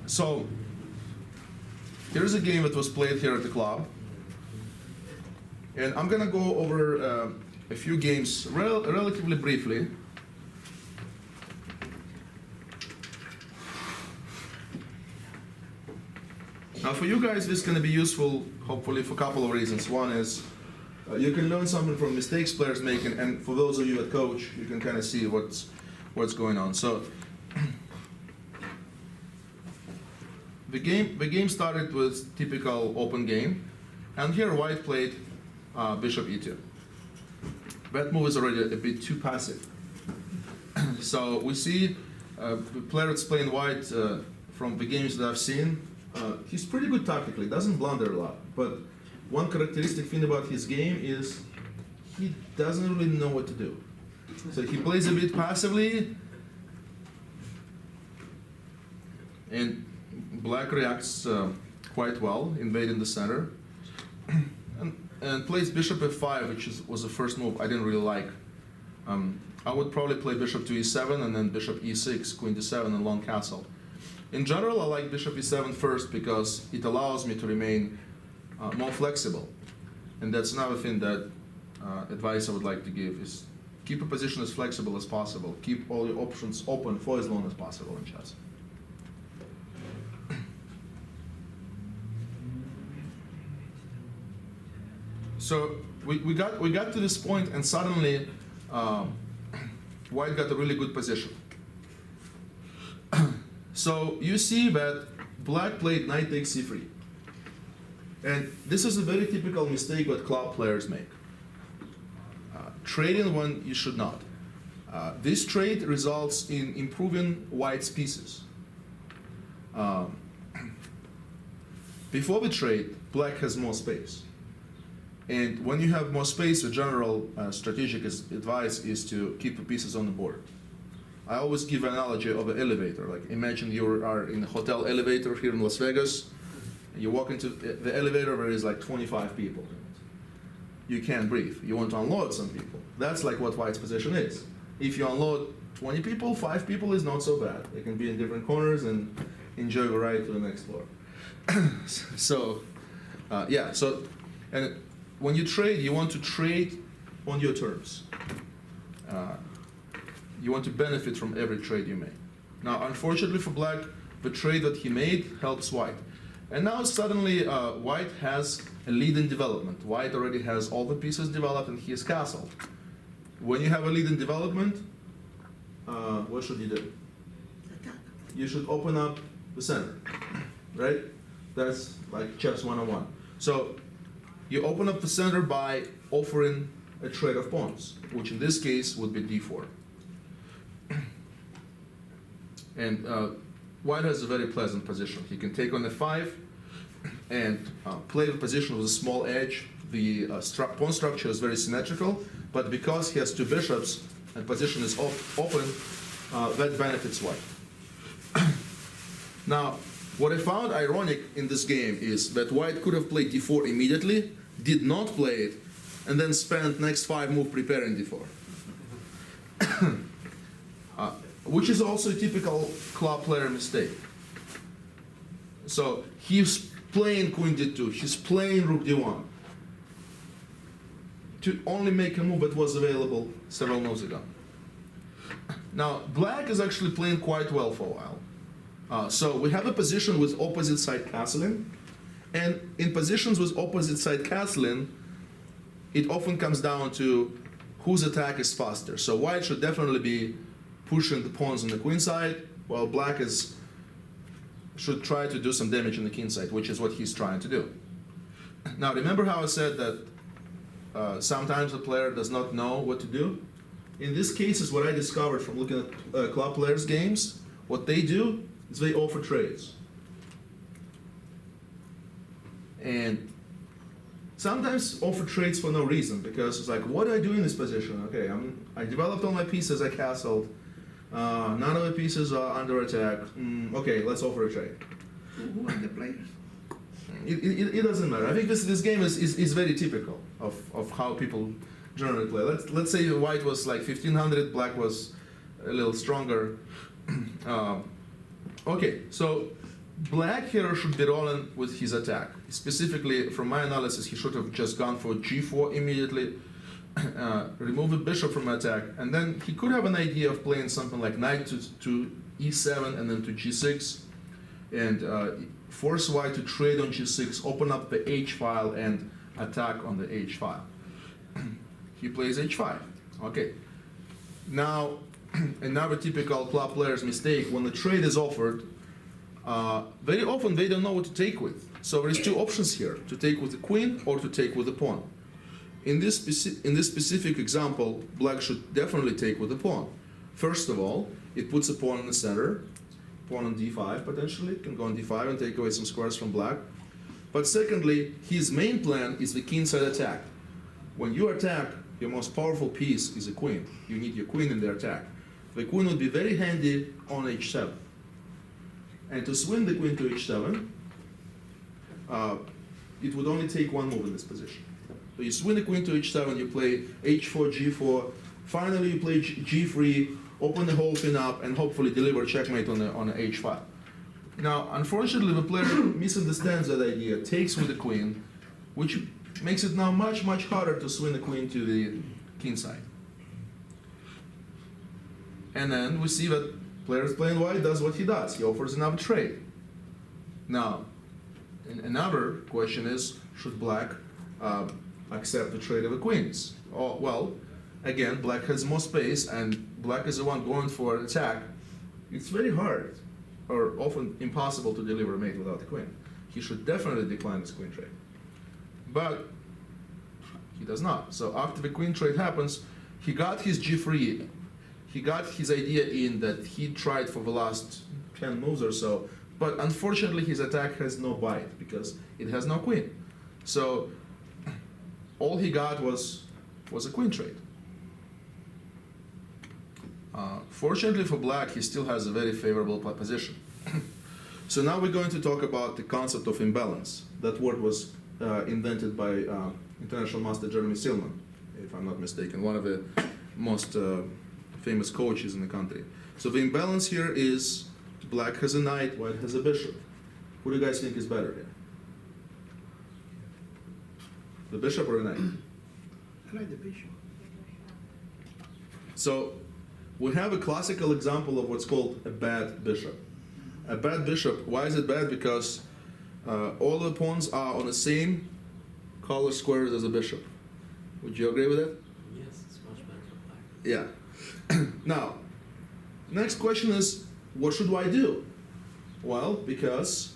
So here's a game that was played here at the club. And I'm going to go over a few games relatively briefly. Now for you guys, this is going to be useful, hopefully, for a couple of reasons. One is you can learn something from mistakes players make, and for those of you that coach, you can kind of see what's going on. So the game started with typical open game, and here White played Bishop E2. That move is already a bit too passive. So we see the player that's playing White from the games that I've seen. He's pretty good tactically, doesn't blunder a lot, but one characteristic thing about his game is he doesn't really know what to do. So he plays a bit passively, and Black reacts quite well, invading the center, and plays Bishop F5, which was the first move I didn't really like. I would probably play Bishop to E7 and then Bishop E6, Queen D7, and long castle. In general, I like Bishop E7 first because it allows me to remain more flexible. And that's another thing that advice I would like to give is keep a position as flexible as possible. Keep all your options open for as long as possible in chess. So we got to this point, and suddenly White got a really good position. So you see that Black played knight takes c3. And this is a very typical mistake that club players make. Trading when you should not. This trade results in improving White's pieces. Before the trade, Black has more space. And when you have more space, the general strategic advice is to keep the pieces on the board. I always give an analogy of an elevator. Like imagine you are in a hotel elevator here in Las Vegas, and you walk into the elevator where there's like 25 people. You can't breathe. You want to unload some people. That's like what White's position is. If you unload 20 people, 5 people is not so bad. They can be in different corners and enjoy the ride to the next floor. So, yeah. So, and when you trade, you want to trade on your terms. You want to benefit from every trade you make. Now, unfortunately for Black, the trade that he made helps White. And now suddenly White has a lead in development. White already has all the pieces developed and he is castled. When you have a lead in development, what should you do? Attack. You should open up the center, right? That's like chess 101. So you open up the center by offering a trade of pawns, which in this case would be d4. And White has a very pleasant position. He can take on f5 and play the position with a small edge. The pawn structure is very symmetrical, but because he has two bishops and position is open, that benefits White. Now, what I found ironic in this game is that White could have played d4 immediately, did not play it, and then spent next 5 moves preparing d4. Which is also a typical club player mistake. So he's playing Queen d2, he's playing Rook d1 to only make a move that was available several moves ago. Now, Black is actually playing quite well for a while. So we have a position with opposite side castling, and in positions with opposite side castling, it often comes down to whose attack is faster. So White should definitely be pushing the pawns on the queen side, while Black should try to do some damage on the king side, which is what he's trying to do. Now, remember how I said that sometimes a player does not know what to do? In this case is what I discovered from looking at club players' games. What they do is they offer trades. And sometimes offer trades for no reason, because it's like, what do I do in this position? Okay, I developed all my pieces, I castled. None of the pieces are under attack. Okay, let's offer a trade. Who are the players? It doesn't matter. I think this game is very typical of how people generally play. Let's say White was like 1500, Black was a little stronger. Okay, so Black here should be rolling with his attack. Specifically, from my analysis, he should have just gone for g4 immediately, remove the bishop from attack, and then he could have an idea of playing something like knight to e7 and then to g6, and force white to trade on g6, open up the h file, and attack on the h file. He plays h5. Okay. Now, another typical club player's mistake, when the trade is offered, very often they don't know what to take with. So there's two options here, to take with the queen or to take with the pawn. In this specific example, black should definitely take with the pawn. First of all, it puts a pawn in the center, pawn on d5 potentially, can go on d5 and take away some squares from black. But secondly, his main plan is the kingside attack. When you attack, your most powerful piece is a queen. You need your queen in the attack. The queen would be very handy on h7. And to swing the queen to h7, it would only take one move in this position. So you swing the queen to h7, you play h4, g4, finally you play g3, open the whole thing up, and hopefully deliver checkmate on the h5. Now, unfortunately, the player misunderstands that idea, takes with the queen, which makes it now much harder to swing the queen to the king side. And then we see that player playing white does what he does. He offers another trade. Now, another question is, should black accept the trade of the queens? Oh, well, again, black has more space, and black is the one going for an attack. It's very hard, or often impossible, to deliver a mate without the queen. He should definitely decline this queen trade. But he does not. So after the queen trade happens, he got his g3. He got his idea in that he tried for the last 10 moves or so, but unfortunately his attack has no bite because it has no queen. So all he got was a queen trade. Fortunately for black, he still has a very favorable position. So now we're going to talk about the concept of imbalance. That word was invented by international master Jeremy Silman, if I'm not mistaken, one of the most famous coaches in the country. So the imbalance here is black has a knight, white has a bishop. Who do you guys think is better here? The bishop or the knight? I like the bishop. So we have a classical example of what's called a bad bishop. A bad bishop, why is it bad? Because all the pawns are on the same color squares as a bishop. Would you agree with that? Yes, it's much better for black. Yeah. Now, next question is, what should white do? Well, because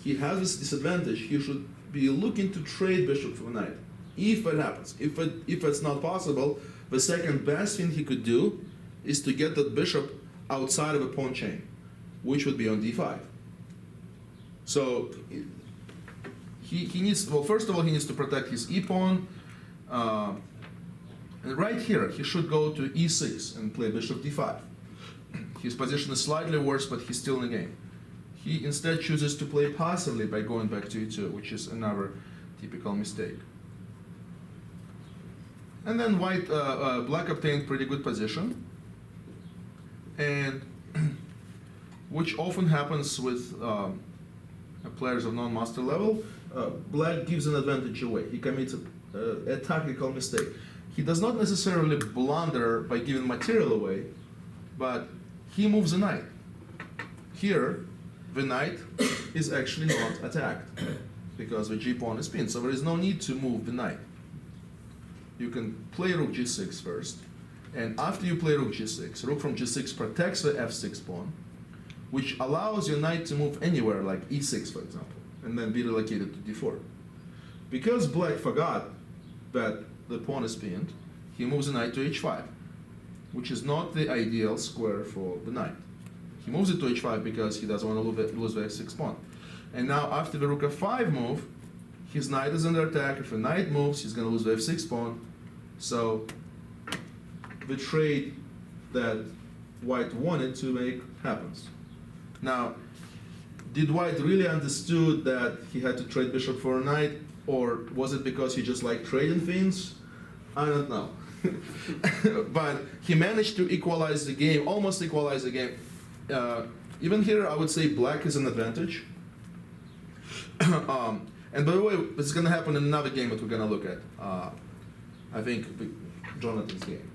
he has this disadvantage, he should be looking to trade bishop for knight. If it happens. If it's not possible, the second best thing he could do is to get that bishop outside of a pawn chain, which would be on d5. So he needs, well, first of all, he needs to protect his e-pawn. And right here, he should go to e6 and play bishop d5. His position is slightly worse, but he's still in the game. He instead chooses to play passively by going back to e2, which is another typical mistake. And then black obtained pretty good position, and which often happens with players of non-master level. Black gives an advantage away. He commits a tactical mistake. He does not necessarily blunder by giving material away, but he moves a knight. Here, the knight is actually not attacked because the g-pawn is pinned, so there is no need to move the knight. You can play rook g6 first, and after you play rook g6, rook from g6 protects the f6 pawn, which allows your knight to move anywhere, like e6 for example, and then be relocated to d4. Because black forgot that the pawn is pinned, he moves the knight to h5, which is not the ideal square for the knight. He moves it to h5 because he doesn't want to lose the f6 pawn. And now after the rook f5 move, his knight is under attack. If the knight moves, he's going to lose the f6 pawn. So the trade that white wanted to make happens. Now, did white really understood that he had to trade bishop for a knight, or was it because he just liked trading things? I don't know. But he managed to equalize the game, almost equalize the game, even here, I would say black is an advantage. And by the way, this is going to happen in another game that we're going to look at. I think Jonathan's game.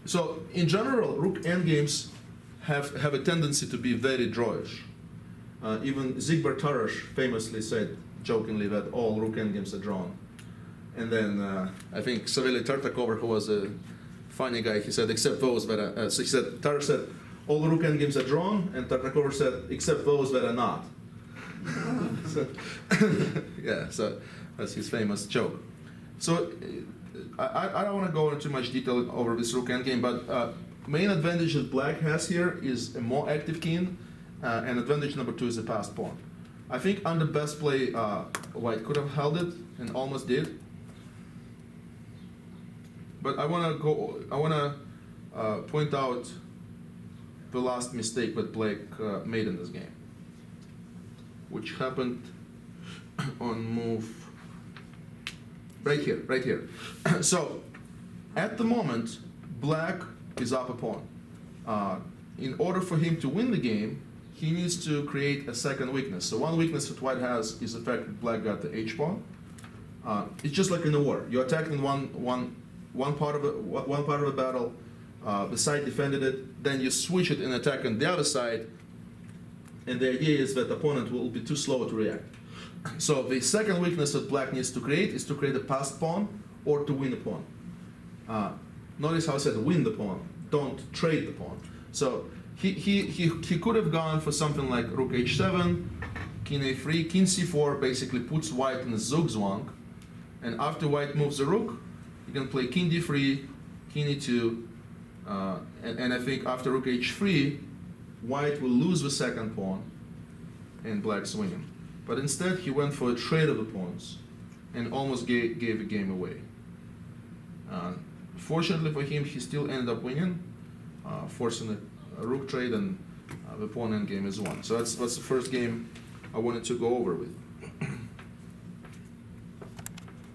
So in general, rook endgames have a tendency to be very drawish. Even Zygmunt Tarash famously said jokingly that all rook endgames are drawn. And then I think Savely Tartakover, who was a funny guy, he said, except those that are, so he said, Tarash said, all rook endgames are drawn, and Tartakover said, except those that are not. So, yeah, so that's his famous joke. So I don't want to go into too much detail over this rook endgame, but main advantage that black has here is a more active king, and advantage number 2 is a passed pawn. I think under best play, white could have held it and almost did. But I want to point out the last mistake that black made in this game, which happened on move right here. So at the moment, black is up a pawn. In order for him to win the game, he needs to create a second weakness. So one weakness that white has is the fact that black got the h pawn. It's just like in a war. You're attacking one part of a battle. The side defended it. Then you switch it and attack on the other side. And the idea is that the opponent will be too slow to react. So the second weakness that black needs to create is to create a passed pawn or to win a pawn. Notice how I said win the pawn, don't trade the pawn. So he could have gone for something like rook h7, king a3, king c4 basically puts white in a zugzwang, and after white moves the rook, you can play king d3, king e2, and I think after rook h3, white will lose the second pawn and black's winning. But instead he went for a trade of the pawns and almost gave the game away. Fortunately for him, he still ended up winning, forcing a rook trade, and the pawn endgame is won. So that's the first game I wanted to go over with.